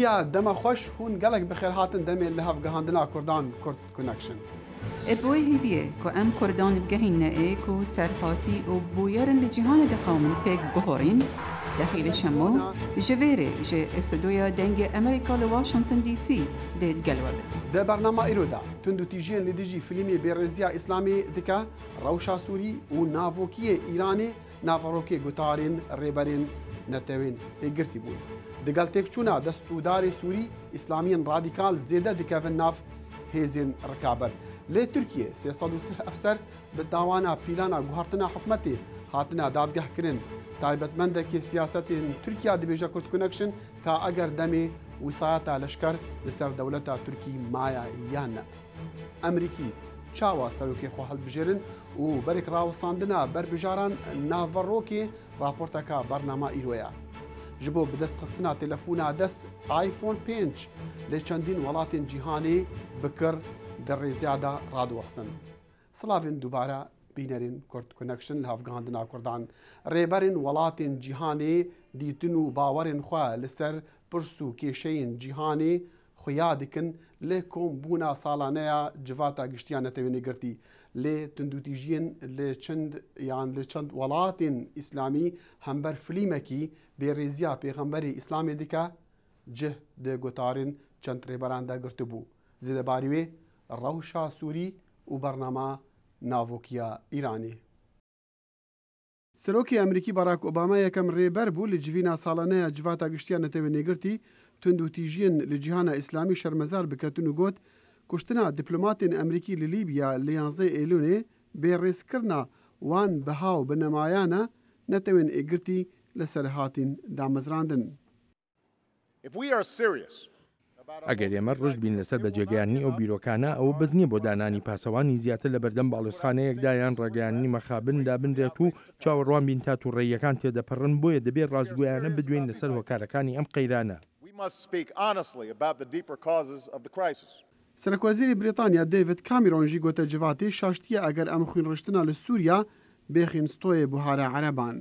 تورکیا دما خوش هون گلک بخیر هاتن دمی لحاف گهاندنا کردان کرد کنکشن. ابوي هيفيه كو ام كردان بجهين ايكو سرحاتي وبويرن لجهان دقامن بيك جوهرين داخل شمو جفيري جي استدويا دنج امريكا لواشنطن دي سي ديت جلوب ده برنامج إيرودا تندو تيجين لديجي فيلمي بيرزيا إسلامي دكا روشا سوري ونافوكية إيراني نافروكي قطارين ريبرين نتوين إجرتي بون دقال تكشونا دستوداري سوري إسلاميين راديكال زيادة دكا في الناف هيزين ركابر لي تركيا سيصدو سه أفسر بالدعوانا بيلانا جوهرتنا حكمتي هاتنا دادگه کرن تایبەتمەندێکی سیاسەتی تورکیا دەبێژە کورد کنەکشن کا ئەگەر دەمێ ویسایەتە لەشکەر لەسەر دەوڵەتە تورکی مایە یان نە ئەمریکی چاوە سەرۆکی خۆ هەڵبژێرن و بەرێک ڕاوەستاندنە بەربژاران ناڤەڕۆکێ راپۆرتەکە بەرنامە ئیرۆیە ji bo bidestxistina telefona dest iPhone 5 lê çendîn welatên cîhanê bikir di rêziya da radiwestin. Silavên dubare bînerên Kurd Connection li hevgandina Kurdan rêberên welatên cîhanê dîtin û bawerên xwe li ser pirs û kêşeyên cîhanê xuya dikin lê kombûna salaneya civata giştiya netewênê girtî lê tundûtîjiyên li çend welatên İslamî hember filîmekî bêrêziya pêxemberê İslamê dike cih di gotarên çend rêberan de girtibû. Zêdebarî wê rewşa Sûrî û bernama navokiya İranî. Serokê Amerîkî Barack Obama yekem rêber bû li civîna salaneya civata giştiya netewênê girtî tundûtîjiyên li cîhana İslamî şermezar biketin û got kuştina diplomatên Amerîkî li Lîbya li 11 Eylûnê bêrêzkirina wan bihaw bi nemayana netewên êgirtî li ser hatîn damezrandin. ئەگەر ئێمە ڕشت بین لەسەر بەجێگەیاندنی ئەو بیرۆکانە ئەوە بەس نییە بۆ دانانی پاسەوانی زیاتر لە بەردەم باڵوێزخانەیەکدا یان ڕێگەیاندنی مەخابن دابنرێت و چاوەڕوان بین تا تووڕێیەکان تێدەپەڕن بۆیە دەبێت ڕازگویانە بدوێن لەسەر هۆکارەکانی ئەم قەیرانە. سەرۆکوەزیری بریتانیا دەیڤید کامێرۆن jî gote civatê şaştiye eger em xwînriştina li Sûriya bêxîn stoyê buhara Ereban.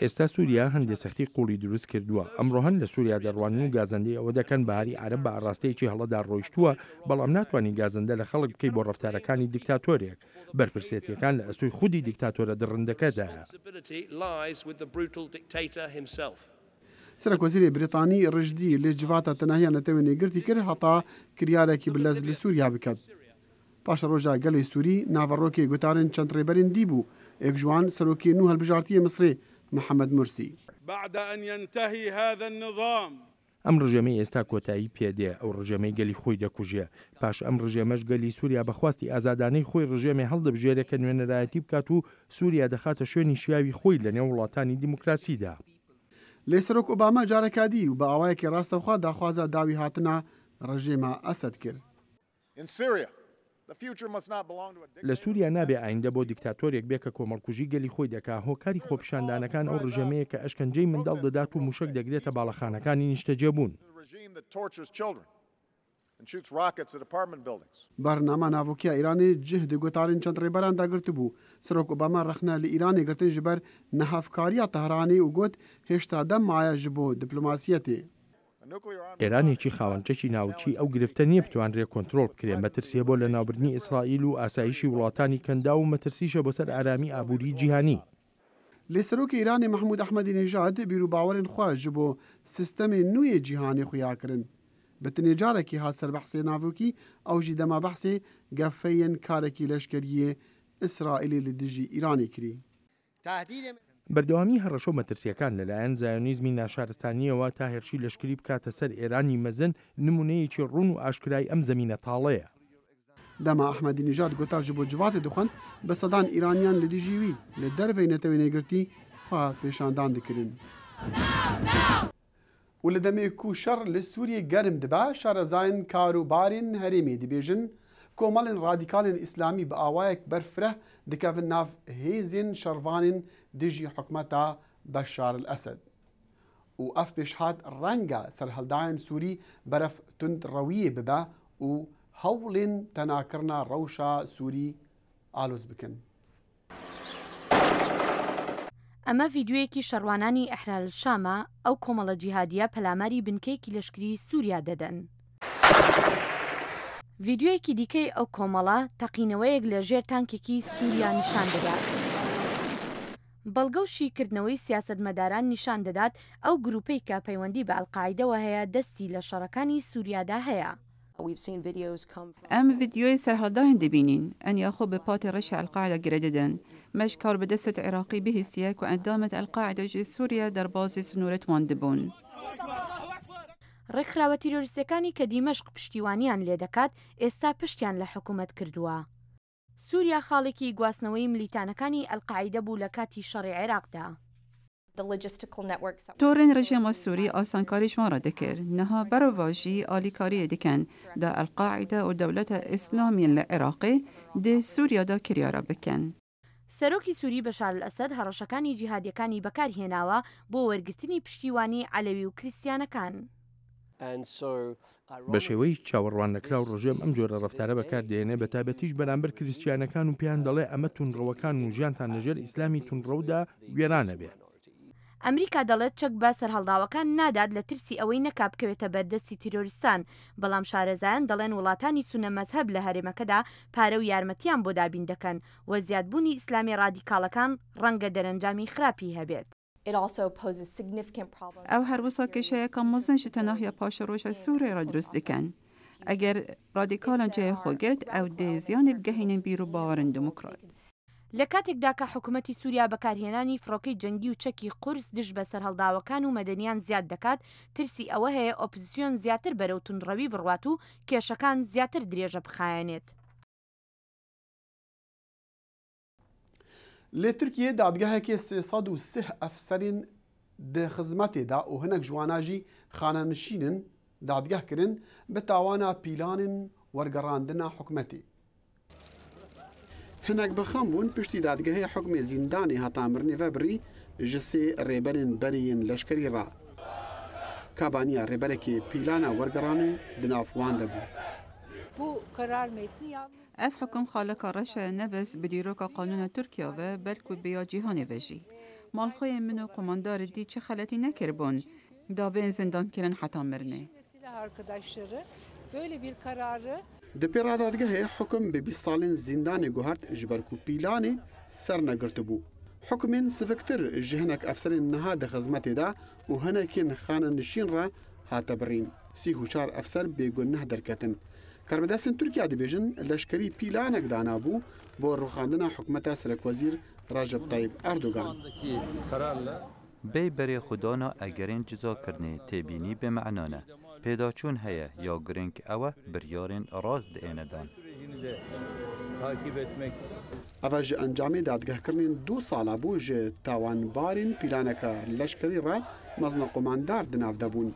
ئێستا سووریا هەندێک سەختی قوڵی دروست کردووە ئەمڕۆ هەن لە سووریا دەڕوانن و گازەندەی ئەوە دەکەن بەهاری عەرب بە ئاڕاستەیەکی هەڵەدا ڕۆیشتووە بەڵام ناتوانین گازەندە لە خەڵک بکەی بۆ ڕەفتارەکانی دیکتاتۆرێک بەرپرسێتیەکان لە ئەستۆی خودی دیکتاتۆرە دڕندەکەدایە. سەرۆکوەزیری بریتانی ڕژدی لێ civata tenahiya netewênê girtî kir heta kiryarekî bilez li Sûriya biket. Paşa roja gelê Sûrî naverokê gutarên çend rêberên dîbû êk ji wan serokê nû helbijartiyê Misrê محمد مرسی. ئەم ڕژێمەی ئێستا کۆتایی پێدێ ئەو ڕژێمەی گەلی خۆی دەکوژێ پاش ئەم ڕژێمەش گەلی سووریا بەخواستی ئازادانەی خۆی ڕژێمێ هەڵدەبژێرە کە نوێنەرایەتی بکات و سووریا دەخاتە شوێنی شیاوی خۆی لە نێو وڵاتانی دیموکراسیدا. لێ سەرۆک ئۆباما جارەکادی و بە ئاوایەکی ڕاستەوخوا داخوازە داوی هاتنە ڕژێمە ئەسەد کرد. لە سووریا نابێ ئایندە بۆ دیکتاتۆرێک بێ کە کۆمەڵکوژی گەلی خۆی دەکا هۆکاری خۆپیشاندانەکان ئەو ڕژێمەیە کە ئەشکەنجەی منداڵ دەدات و موشک دەگرێتە باڵەخانەکانی نیشتەجێبوون. بەرنامە ناڤۆکیە ئیرانی جه di gotarên çend rêberan dagirtî bû. Serok Obama rexne li Îranê girtin ji ber nehevkariya Tehranê û got hêşta dem maye ji bo diplomasiyetê. ئێرانێکی خاوەنچەکی ناوچی ئەو گرفتە نییە بتوانرێ کۆنتترۆل بکرێن مەترسیە بۆ لە ناوبردنی ئیسرائیل و ئاسایشی وڵاتانی کەندا و مەترسیشە بۆ سەر ئارامی ئابووری جیهانی. لێ سەرۆکی ئیرانی محمود ئەحمەدی نژاد بیرروباوەرên xwe ji bo sistemê nûyê cîhanê xuya kirin. Bi tinê carekî hat ser behsê navokî ew jî dema behsê gefeyên karekî leşkeriyê İsraîlê li dijî Îranê kirî. بەردەوامی هەڕەشە و مەترسیەکان لەلایەن زایۆنیزمی ناشارستانیەوە تا هێرشی لەشکری بکاتە سەر ئێرانی مەزن نمونەیەکی ڕوون و ئاشکرای ئەم زەمینە تاڵەیە. دەما ئەحمەدی نژاد گوتار ji bo civatê dixwend bi sedan İranyan li dijî wî li derveyê netewênê girtî xwe pêşandan dikirin. û li demê ku şer li Sûriyê germ dibe şarezayên karûbarên herêmê dibêjin komalên radîkalên İslamî bi awayek berfireh dikevin nav hêzên şervanên dijî hikûmeta Beşar el-Esed. û ev pêşhat renga serhildayên Sûrî beref tund rewiyê bibe û hewlên tenakirina rewşa Sûrî alûz bikin. ئەمە ڤیددیوەیەکی شەڕوانانی ئەحرال شامە ئەو کۆمەڵە جیهادیە پەلاماری بنکەیەکی لەشکری سووریا دەدەن. ڤیددیوەیەکی دیکەی ئەو کۆمەڵە تەقینەوەیەک لە ژێر تانکێکی سووریا نیشان دەدات. بەڵگە و شیکردنەوەی سیاسەتمەداران نیشان دەدات ئەو گروپەی کە پەیوەندی بە ئەڵقاعیدەوە هەیە دەستی لە شەڕەکانی سووریادا هەیە. ئەم ڤیددیۆی سەرهەڵداهێن دەبینین ئەنیا خۆ بە پاتی ڕەشی ئەلقاعیدە گرە دەدەن مەش کار بەدەستت عێراقی بهیستیە و ئەندامت ئەلقاعیدە ژێ سووریا دەربازی سنوورەتوان دەبوون. ڕێکخراوە تیرۆریستەکانی کە دیمەشق پشتیوانیان لێ دەکات ئێستا پشتیان لە حکوومەت کردووە. سووریا خاڵێکی گواستنەوەی ملیتانەکانی ئەلقاعیدە بوو لە کاتی شەڕی عێراقدا. تۆڕێن ڕژێمە سووری ئاسانکاریشمانڕە دەکرد نەها بەرەڤاژی ئالیکاریە دەکەن دا ئەلقاعیدە و دەولەتە ئیسلامیان لە عێراقی دێ سووریادا کریارە بکەن. سەرۆکی سووری بەشار ئەسەد هەڕەشەکانی جیهادیەکانی بەکارهێناوە بۆ وەرگرتنی پشتیوانی عەلەوی و کریستیانەکان. بە شێوەی چاوەڕوان نەکرا و ڕۆژێم ئەم جۆرە ڕەفتارە بەکاردێنێ بە تایبەتیش بەرامبەر کریستیانەکان و پێیان دەڵێ ئەمە تونڕەوەکان و ژیانتان لەژێر ئیسلامی تونڕەودا گوێرانە بێ. ئەمریکا دەڵێت چەک بە سەرهەڵداوەکان نادات لە ترسی ئەوەی نەکا بکەوێتە بەردەستی تیرۆریستان، بەڵام شارەزایان دەڵێن وڵاتانی سونە مەزهەب لە هەرێمەکەدا پارە و یارمەتیان بۆ دابین دەکەن و زیادبوونی ئیسلامی ڕادیکاڵەکان ڕەنگە دەرەنجامی خراپی هەبێت. ئەو هەروەسا کێشەیەکە مەزن ji tenahya paşeroja Sûriyê re dروست dikin. Eger radîkalan cihê xwe girt ew dê ziyanê bigehînin bîrûbawerên demokrat. لە کاتێکدا کە حکوومەتی سووریا بەکارهێنانی فڕۆکەی جەنگی و چەکی قورس دژ بە سەرهەڵداوەکان و مەدەنیان زیاد دەکات، ترسی ئەوە هەیە ئۆپۆزیسیۆن زیاتر بەرەو تونڕەوی بڕوات و کێشەکان زیاتر درێژە بخایەنێت. لە تورکیە دادگەهێکی 330 ئەفسەرین di xizmetê da û hinek jwana jî xanenişînin dadgeh kirin bi tawana pîlanên wergerandina hikûmetê. Hinek bixan bûn piştî dadgehê hukmê zîndanê hata mirinê vebirî ji sê rêberên beriyên leşkerî re. Kabaniya rêberekê pîlana wergeranê di nav wan de bû. Ev hukm xaleka reşa nebes bi dîroka qanûna Tirkiye ve belkû biya cîhanê ve jî. Malxuyên min û komandarê dî çi xeletî nekiribûn, dabên zindan kirin heta mirinê. Di pêra dadgehê hukm bi 20 salên zindanê guhert ji ber ku pîlanê ser negirtibû. Hukmên siviktir ji hinek efserên niha di xizmetê de û hinekên xanenişîn re hate birîn. Sî û çar efser bêgunneh derketin. Karbedestên Tirkiye dibêjin leşkerî pîlanek danabû bo rûxandina hikûmeta Serokwezîr Recep Tayyip Erdogan. Bê berê xudana egerên cizakirinê têbînî bêmeዕna ne. Pêdaçûn heye ya girêng ew e biryarên rast diêne dan. Ev ji encamê dadgehkirinên 2 sala bû ji tawanbarên pîlaneka leşkerî re mezna komandar di nav de bûn.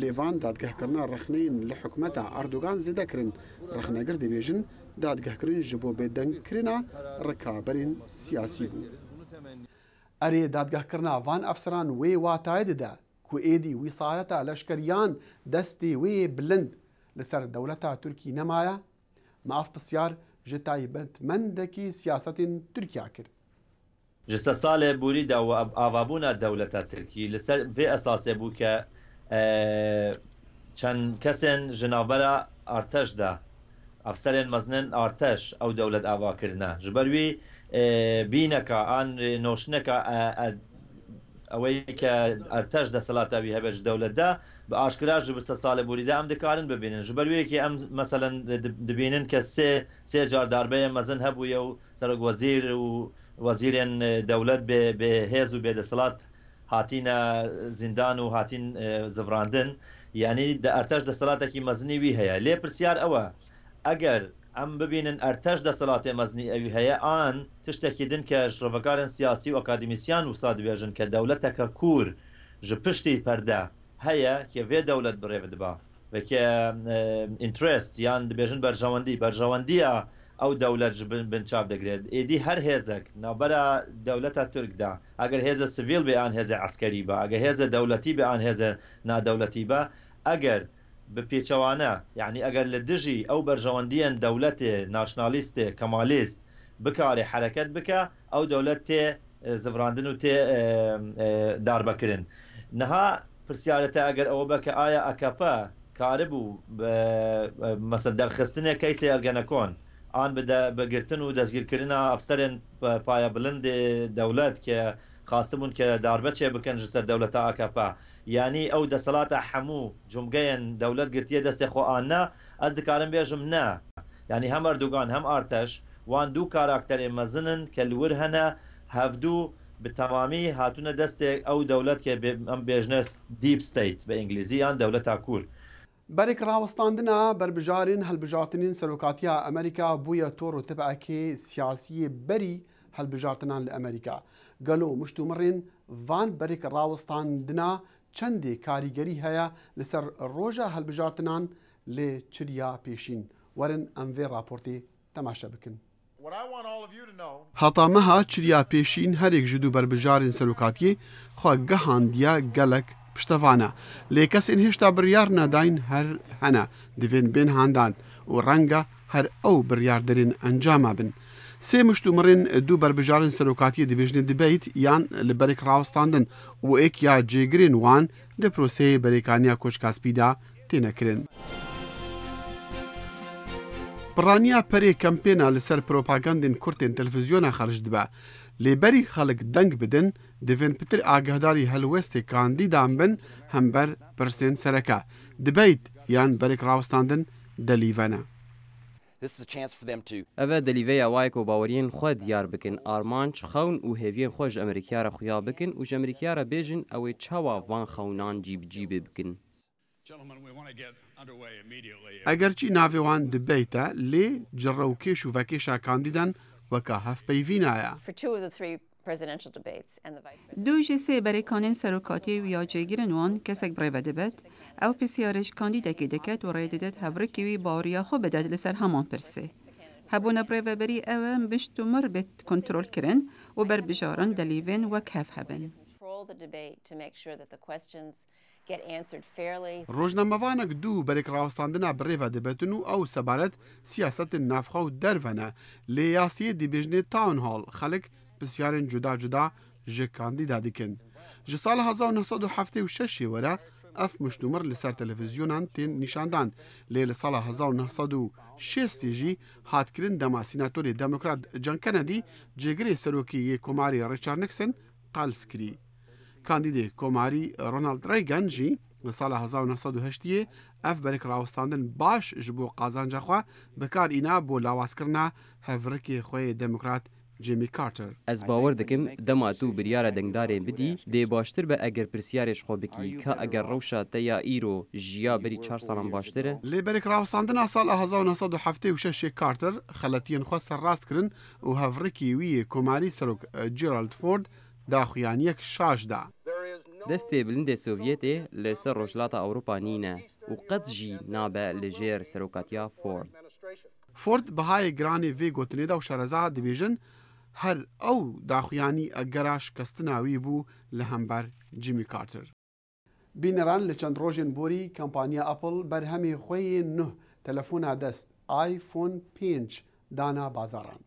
Lêvan dadgehkirina rexneyên li hikûmeta Erdogan zêde kirin. Rexnegir dibêjin dadgehkirin ji bo bêdengkirina rikaberên siyasî bû. Erê dadgehkirina van efseran wê watayê dide ku êdî wîsayeta leşkeriyan destê wê bilind li ser dewleta Tirkî nemaye, maaf pisyar ji taybetmendekî siyasetên Tirkiye kir. Ji se salê borî de avabûna dewleta Tirkî li ser vê esasê bû ke çend kesên ji navbera arteş de efserên meznin arteş ew dewlet avakirine. Ji ber wî bîneka an noşineka ئەوەی کە ئەرتەش دەسەڵاتە وی هەبێت دەولەت دا بە ئاشکرا ji bi se salê borî de em dikarin bibînin. Ji ber wê em meselen dibînin ke sê car darbeyê mezin hebûye û serokwezîr û wezîrên dewlet bê hêz û bêdeshilat hatîne zindan û hatîn zivrandin. Yani de erteş deselatekî mezinî wî heye. Lê pirsiyar ew e eger em bibînin erteş deselatê mezinî ew heye an tiştekî din ke ji rovekarên siyasî û akademîsyan wisa dibêjin ke dewleteke kûr ji piştî perde heye ke vê dewlet birêv diba ve ke interest yan dibêjin berjewendiya ew dewlet ji bin çav digirêt. Êdî her hêzek navbera dewleta Tirk de eger hêze sivîl bê an hêze eskerî be, eger hêze dewletî bê an hêze nadewletî be, eger bi pêçewane yani eger li dijî ew berjewendiyên dewletê nasyonalîst kemalîst bikarê hereket bike ew dewlet tê زڤراندن و تێ داربەکردن نەها پرسیارەتە ئەگەر ئەوە بە کە ئایا ئەکەپە کاربوو مەسەن دەرخستنێک کەیسێ ئەرگەنەکۆن ئان بەگرتن و دەستگیرکردنە ئەفسەرێن پایە بلند دەولەت کە خواستبوون کە داربەچێ بکەن ji ser dewleta AKP yanî ew deselata hemû cumgeyên dewlet girtiye destê xwe anne ez dikarim bêjim ne yanî hem Erdogan hem Arteş wan dû karakterê mezin ke li wir hene hevdû bi temamî hatûne destê ew dewlet ke em bêjne deep state bi îngilîzî yan dewleta kûr. Berek rawestandina berbijarên hilbijartinên serokatiya Amerîka bûye tor û tibekê siyasiyê berî hilbijartinan li Amerîka. Gelo muştûmirên van berek rawestandina çendê karîgerî heye li ser roja hilbijartinan lê çiriya pêşîn. Werin em vê raportê temaşe bikin. Heta meha çiriya pêşîn herêk ji dû berbijarên serokatiyê xwe gihandiye gelek piştevane. Lê kesên hêşta biryar nedayn her hene divên bên handan û renga her ew biryarderên encama bin. Sê muştûmirên dû berbijarên serokatiyê dibêjne debate yan li berek rawestandin û ek ya cêgirên wan di proseyê berêkaniya Koçkaspî de têne kirin. Piraniya perê kempêna li ser propagandên Kurtên televizyona xerj dibe. Lê berî xelek deng bidin, divên pitir agahdarî helwestê kandîdan bin hember pirsên sereke. Debate yan berek rawestandin delîvene. Ev delîveya wayê ku baweriyên xwe diyar bikin, armanc, xewn û hêviyên xwe ji Amerîkaya re xuya bikin û ji Amerîkaya re bêjin ew ê çawa van xewnan cîbicîbê bikin. Egerçî navê wan debate lê cirewkêş û vekêşa kandîdan weka hevpeyvîna ye. Du ji sê berêkanên serokatiyê û ya cêgirên wan kesek birêve dibet, ew pirsiyarê ji kandîdekê diket û rê didet hevrikê wî baweriya xwe bidet li ser heman pirsê. Hebûna birêveberî ew e miştûmir bê kontrol kirin û berbijaran delîvên wek hev hebin. Rojnamevanek dû berek rawestandina birêve dibetin û ew sebaret siyasetên navxwe û derve ne. Lê yasiyê dibêjne town hall xelek pirsiyarên cuda cuda ji kandîda dikin. Ji sala 1976 were ev muştûmir li ser televizyonan tên nîşandan. Lê li sala 1960 jî hatkirin dema sînatorê demokrat John Kennedy cêgirê serokî yê komarê Richard Nixon qels kirî. Kandîdê komarî Ronald Reagan jî li sala 1980 ev berek rawestandin baş ji bo qazanca xwe bikar îna bo lawazkirina hevrikê xwe yê demokrat Jimmy Carter. Ez bawer dikim dema tu biryara dengdarên bidî dê baştir be eger pirsiyarê ji xwe bikî ka eger rewşa te ya îro jiya berî 4 salan baştir e. Lê berek rawestandina sala 1976 Carter xeletiyên xwe serrast kirin û hevrikê wî yê komarî serok Gerald Ford daxuyaniyek şaş da. Destê bilindê Sovyetê li ser rojhilata Ewropa nîne û qet jî nabe li jêr serokatiya Ford. Ford bihayê giranê vê gotinê da û şereza dibêjin her ew daxuyanî egera şikestina wî bû li hember Jimmy Carter. Bîneran li çend rojên borî kampanya Apple berhemê xwe yê nuh telefona dest iPhone 5 dana bazaran.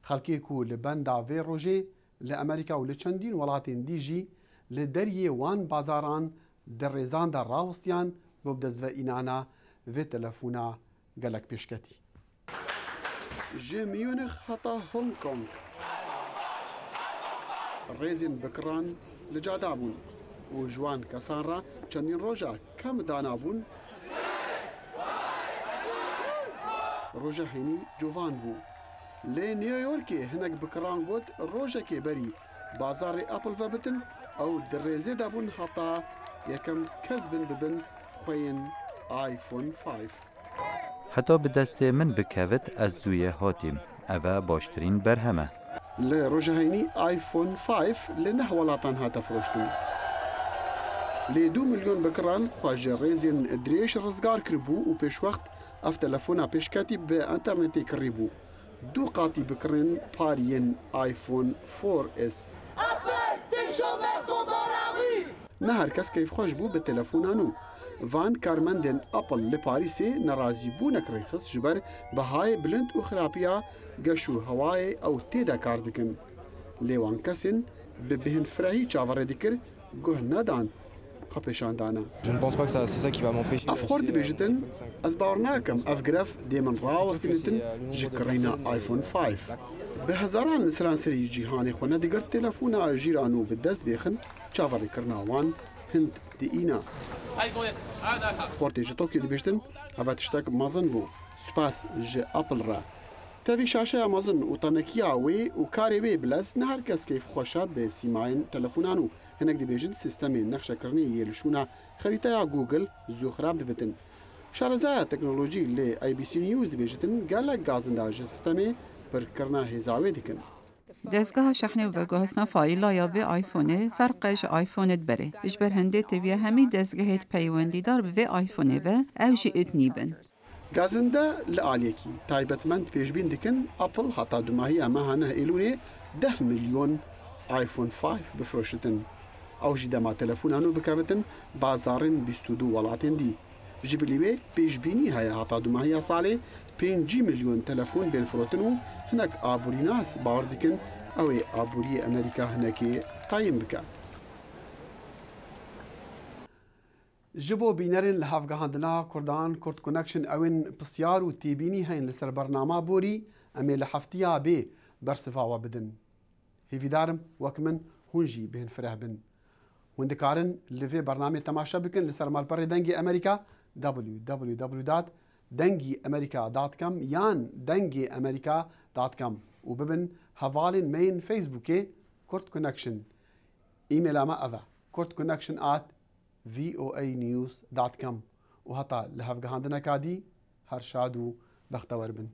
Xelkê ku li benda vê rojê li Amerîka û li çendîn welatên dî jî li deriyê wan bazaran di rêzan de rawistiyan bo bidezveînana vê telefona gelek pêşketî. Ji Munich heta Hong Kong rêzên bikiran li cada bûn û ji wan kesan re çendîn roja kem dana bûn. Roja hênî civan bû. Lê New Yorkê hinek bikiran got rojekê berî bazarê Apple vebitin ew di rêzê de bûn heta yekem kes bin bibin xweyên iPhone 5. Heta bi destê min bikevit ez zûyê hatîm. Ev e baştirîn berhem e. Li roja hênî iPhone 5 li neh welatan hate firoştin. Lê 2 milyon bikiran xwe ji rêzên dirêj rizgar kiribû û pêşwext ev telefona pêşketî bi internetê kirîbû. Du qatî bikirin pariyên iPhone 4S. Ne herkes keyfxweş bû bi telefonan û van karmendên Apple li Parîsê nerazîbûnek rêxis ji ber bihayê bilind û xirapiya geş û hewayê ew tê de kar dikin. Lê wan kesên ببهن فرهی چاوره دیکر گوه ندان خپشان دانا. افخورد بیجتن از باورناکم افگرف دیمن راوستینتن جکرینا آیفون 5. به هزاران سرانسری جیهانی خونه دیگر تلفون جیرانو به دست بیخن چاوره کرناوان هند دینا. خورتی جتوکی دیبیشتن هوا تشتاک مازن بو سپاس ج اپل را. تفی شاشه مازن و تنکیا وی و کاری وی بلز نه هر کس کیف خوشا به سیماین تلفونانو هنگ دیبیشن سیستم نقشه کرنی یلشونا خریطه یا گوگل زو خراب دبتن. شارزای تکنولوژی لی ای بی سی نیوز دیبیشتن گالک گازنداج سیستمی پر کرنا هزاوی دیکن. دستگاه شحن و گهسنا فایلا یا به آیفونه فرقش آیفونت بره. اجبر هنده تیوی همی دستگاهت پیوندی دار به آیفونه و اوشی اتنیبن. گازنده لعالیکی تایبەتمەند پێشبین دکن ئەپڵ هەتا دوماهی ئەمە هانە ئێلونێ 10 ملیۆن آیفۆن 5 بفرۆشتن ئەوژی دەما تەلەفۆنان و بکەوتن بازارن 22 وڵاتێن دی ji bilî wê pêşbînî heye heta dumahiya salê 5 ملیۆن تەلەفۆن bên firotin û hinek aborînas bawer dikin ew ê aboriyê Amerîka hinekê qayîm bike. جبو بینرین لحافگاهاندنا کردان کرد کنکشن اوین پسیار و تیبینی هین لسر برنامه بوری امی لحفتیا بی برصفاوه بدن. هیویدارم وکمن هونجی بهن فرح بن. وندکارن لفی برنامه تماشا بکن لسر مالپر دنگی امریکا www.dengiamerika.com یان dengiamerika.com و ببن حوالین مین فیسبوکی کرد کنکشن. ایمیل اما اوه kurdconnection@voanews.com و هتا لهفگهاندنا کادی هر شاد و بختور بن.